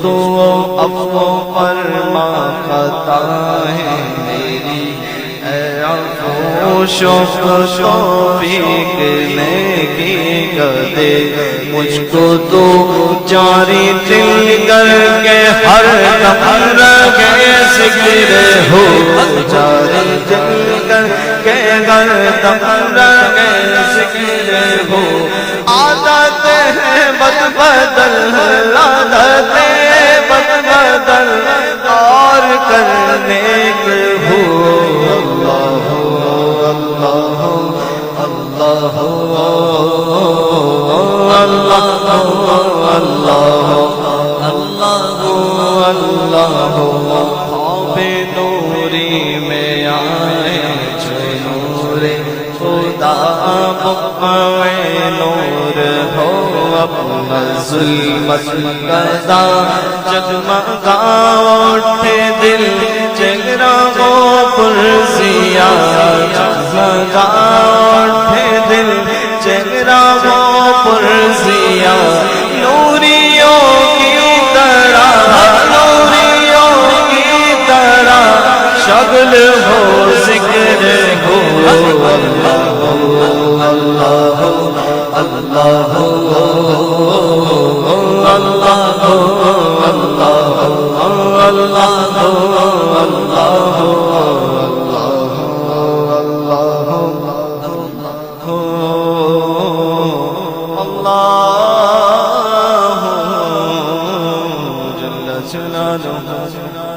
تو عفو فرما خطا ہے میری اے عفو شکر توفیق نیکی کا دے مجھ کو تو جاری دل کر کے ہر دم رکھے ذکر ہو جاری دل کر کے ہر دم رکھے ذکر ہو عادت ہے بد بدل عادت ہے بد بدل اور کرنے کو ہو اللہ اللہ اللہ اللہ اللہ خواب نوری میں آئے جو نور خدا بقوے نور ہو اپنا ظلمت کردا جگمگا اٹھے دل جگرا وہ پرزیا جگمگا اٹھے دل جگرا وہ پرزیا نوریوں کی طرح نوریوں کی طرح شغل ہو ذکر ہو اللہ اللہ اللہ جل جلالہ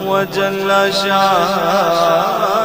وجل شانہ